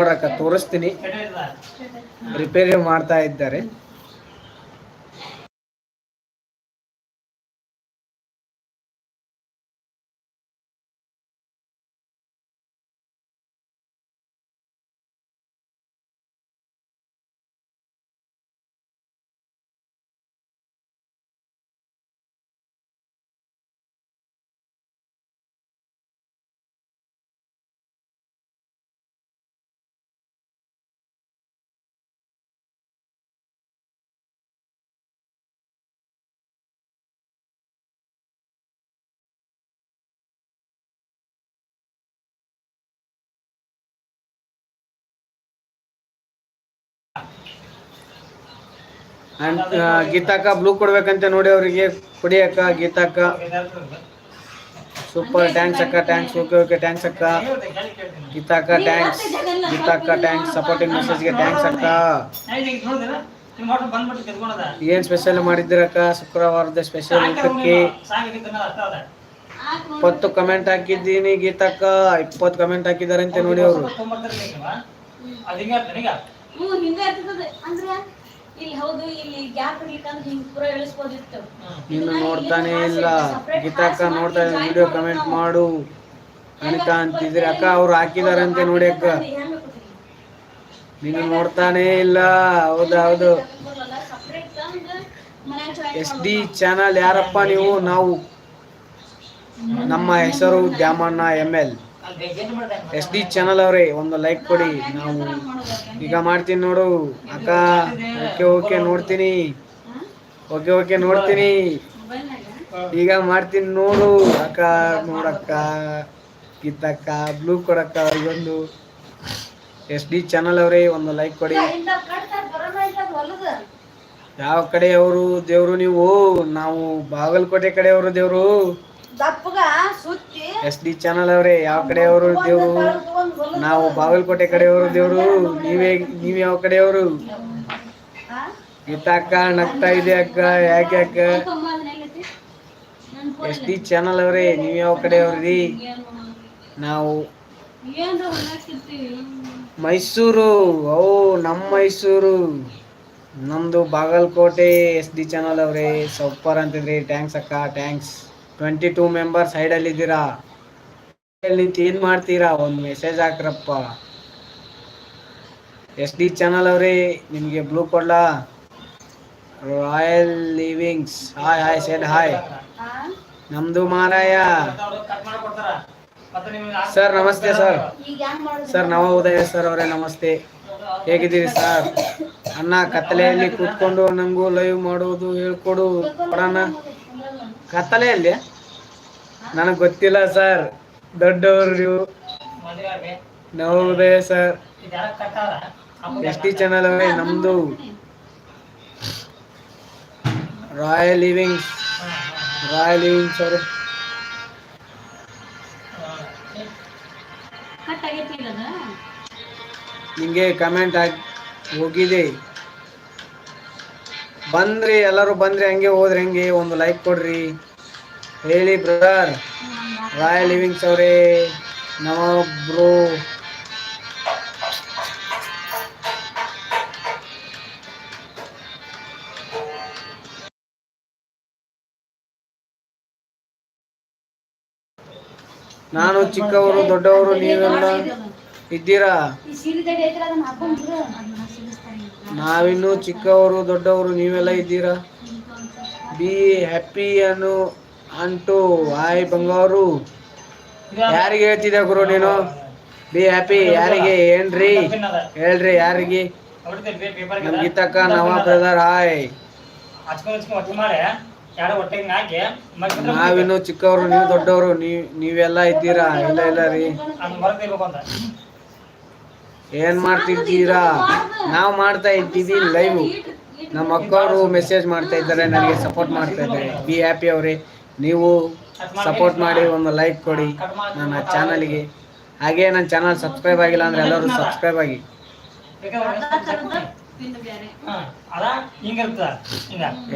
ನೋಡಕ್ಕ ತೋರಿಸ್ತೀನಿ. ರಿಪೇರಿ ಮಾಡ್ತಾ ಇದ್ದಾರೆ. ಗೀತಾಕ ಬ್ಲೂ ಕೊಡ್ಬೇಕಂತ ನೋಡಿ ಅವರಿಗೆ ಕೊಡಿ ಅಕ್ಕ. ಗೀತಾಕ ಸೂಪರ್ ಥ್ಯಾಂಕ್ಸ್ ಅಕ್ಕ. ಥ್ಯಾಂಕ್ಸ್. ಓಕೆ ಥ್ಯಾಂಕ್ಸ್ ಅಕ್ಕ. ಗೀತಾಕ ಥ್ಯಾಂಕ್ಸ್. ಗೀತಾಕ ಥ್ಯಾಂಕ್ಸ್. ಸಪೋರ್ಟಿಂಗ್ ಮೆಸೇಜ್ಗೆ ಥ್ಯಾಂಕ್ಸ್ ಅಕ್ಕ. ಏನ್ ಸ್ಪೆಷಲ್ ಮಾಡಿದ್ದೀರಕ್ಕ? ಶುಕ್ರವಾರದ ಸ್ಪೆಷಲ್ ಊಟಕ್ಕೆ 20 ಕಮೆಂಟ್ ಹಾಕಿದ್ದೀನಿ ಗೀತಾಕ್ಕ. 20 ಕಮೆಂಟ್ ಹಾಕಿದ್ದಾರೆ ಅಂತ ನೋಡಿ ಅವರು. ನೀನು ನೋಡ್ತಾನೆ ಇಲ್ಲ ಗೀತಾಕ್ಕ. ನೋಡ್ತಾ ವಿಡಿಯೋ ಕಮೆಂಟ್ ಮಾಡು ಅನಿತಾ ಅಂತಿದ್ರಿ ಅಕ್ಕ. ಅವ್ರು ಹಾಕಿದಾರೆ ಅಂತ ನೋಡಿ ಅಕ್ಕ. ನೀನು ನೋಡ್ತಾನೆ ಇಲ್ಲ. ಹೌದು. SD ಚಾನಲ್ ಯಾರಪ್ಪ ನೀವು? ನಾವು ನಮ್ಮ ಹೆಸರು ದ್ಯಾಮಣ್ಣ ML. SD ಚಾನಲ್ ಅವರೇ ಒಂದು ಲೈಕ್ ಕೊಡಿ. ನಾವು ಈಗ ಮಾಡ್ತೀನಿ ನೋಡು ಅಕ್ಕ. ಓಕೆ ನೋಡ್ತೀನಿ. ಓಕೆ ನೋಡ್ತೀನಿ. ಈಗ ಮಾಡ್ತೀನಿ ನೋಡು ಅಕ್ಕ. ನೋಡಕ್ಕ ಗೀತಕ್ಕ ಬ್ಲೂ ಕೊಡಕ್ಕ. ಅವ್ರಿಗೊಂದು SD ಚಾನಲ್ ಅವರೇ ಒಂದು ಲೈಕ್ ಕೊಡಿ. ಯಾವ ಕಡೆಯವರು ದೇವ್ರು ನೀವು? ನಾವು ಬಾಗಲಕೋಟೆ ಕಡೆಯವರು ದೇವ್ರು. SD ಚಾನಲ್ ಅವರೇ ಯಾವ ಕಡೆಯವರು ದೇವ್ರು? ನಾವು ಬಾಗಲಕೋಟೆ ಕಡೆಯವರು ದೇವ್ರು. ನೀವ್ ಯಾವ ಕಡೆಯವರು? ಗೀತಾಕ್ಕ ನಗ್ತಾ ಇದೆ ಅಕ್ಕ. ಯಾಕೆ ಅಕ್ಕ? SD ಚಾನಲ್ ಅವರೇ ನೀವ್ ಯಾವ ಕಡೆಯವ್ರಿ? ನಾವು ಮೈಸೂರು. ನಮ್ಮ ಮೈಸೂರು. ನಮ್ದು ಬಾಗಲಕೋಟೆ. SD ಚಾನಲ್ ಅವರೇ ಸೂಪರ್ ಅಂತಿದ್ರಿ. ಥ್ಯಾಂಕ್ಸ್ ಅಕ್ಕ. ಥ್ಯಾಂಕ್ಸ್. 22 ಮೆಂಬರ್ ಸೈಡ್ ಅಲ್ಲಿ ಇದ್ದೀರಾ. ಏನ್ ಮಾಡ್ತೀರಾ? ಒಂದು ಮೆಸೇಜ್ ಹಾಕ್ರಪ್ಪ. SD ಚಾನಲ್ ಅವರೇ ನಿಮ್ಗೆ ಬ್ಲೂ ಕೊಡ್ಲಾ? Royal Livings hi said hi. ನಮ್ದು ಮಾರಾಯ. ಸರ್ ನಮಸ್ತೆ ಸರ್ ನವೋದಯ ಸರ್ ಅವರೇ ನಮಸ್ತೆ. ಹೇಗಿದ್ದೀರಿ ಸರ್? ಅಣ್ಣ ಕತ್ತಲೆಯಲ್ಲಿ ಕೂತ್ಕೊಂಡು ನಂಗೂ ಲೈವ್ ಮಾಡೋದು ಹೇಳ್ಕೊಡು ಕೊಡೋಣ. ಕತ್ತಲೆಯಲ್ಲಿ ನನಗೆ ಗೊತ್ತಿಲ್ಲ ಸರ್. ದೊಡ್ಡವರು ನೀವು. ನವೋದಯ ಸರ್. SD ಚಾನಲ್ ಅವರೇ ನಮ್ದು ರಾಯಲ್ ಲಿವಿಂಗ್ಸ್ ಅವರು. ನಿಂಗೆ ಕಮೆಂಟ್ ಹೋಗಿದೆ. ಬಂದ್ರಿ ಎಲ್ಲರೂ ಬಂದ್ರಿ. ಹಂಗೆ ಹೋದ್ರಿ ಹಂಗೆ ಒಂದು ಲೈಕ್ ಕೊಡ್ರಿ. ಹೇಳಿ ಬ್ರದರ್. ರಾಯಲ್ ಲಿವಿಂಗ್ಸ್ ಅವರೇ ನಮಬ್ರು. ನಾನು ಚಿಕ್ಕವರು ದೊಡ್ಡವರು ನೀವೆಲ್ಲ ಇದ್ದೀರಾ? ನಾವಿನ್ನು ಚಿಕ್ಕವರು ದೊಡ್ಡವರು ನೀವೆಲ್ಲ ಇದ್ದೀರಾ? ಬಿ ಹ್ಯಾಪಿ ಅಂಟು ಹಾಯ್ ಬಂಗಾರು. ಯಾರಿಗೆ ಹೇಳ್ತಿದ್ದೆ ಗುರು ನೀನು? ಬಿ ಹ್ಯಾಪಿ ಯಾರಿಗೆ? ಏನ್ರಿ ಹೇಳ್ರಿ ಯಾರಿಗೆ? ನಮ್ ಗೀತಕ್ಕ ನವ ಬ್ರದರ್ ಹಾಯ್. ನಾವಿನ್ನು ಚಿಕ್ಕವರು ನೀವು ದೊಡ್ಡವರು ನೀವೆಲ್ಲ ಇದ್ದೀರಾ? ಇಲ್ಲ ರೀ. ಏನ್ ಮಾಡ್ತಿದ್ದೀರಾ? ನಾವು ಮಾಡ್ತಾ ಇದ್ದೀವಿ ಲೈವ್. ನಮ್ಮ ಅಕ್ಕವರು ಮೆಸೇಜ್ ಮಾಡ್ತಾ ಇದ್ದಾರೆ, ನನಗೆ ಸಪೋರ್ಟ್ ಮಾಡ್ತಾ ಇದ್ದಾರೆ. ಬಿ ಹ್ಯಾಪಿ ಅವರೇ ನೀವು ಸಪೋರ್ಟ್ ಮಾಡಿ ಒಂದು ಲೈಕ್ ಕೊಡಿ ನನ್ನ ಚಾನಲ್ಗೆ. ಹಾಗೆ ನನ್ನ ಚಾನಲ್ ಸಬ್ಸ್ಕ್ರೈಬ್ ಆಗಿಲ್ಲ ಅಂದ್ರೆ ಎಲ್ಲರೂ ಸಬ್ಸ್ಕ್ರೈಬ್ ಆಗಿ.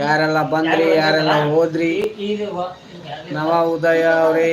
ಯಾರೆಲ್ಲ ಬಂದ್ರಿ ಯಾರೆಲ್ಲ ಹೋದ್ರಿ? ನವ ಉದಯ ಅವರೇ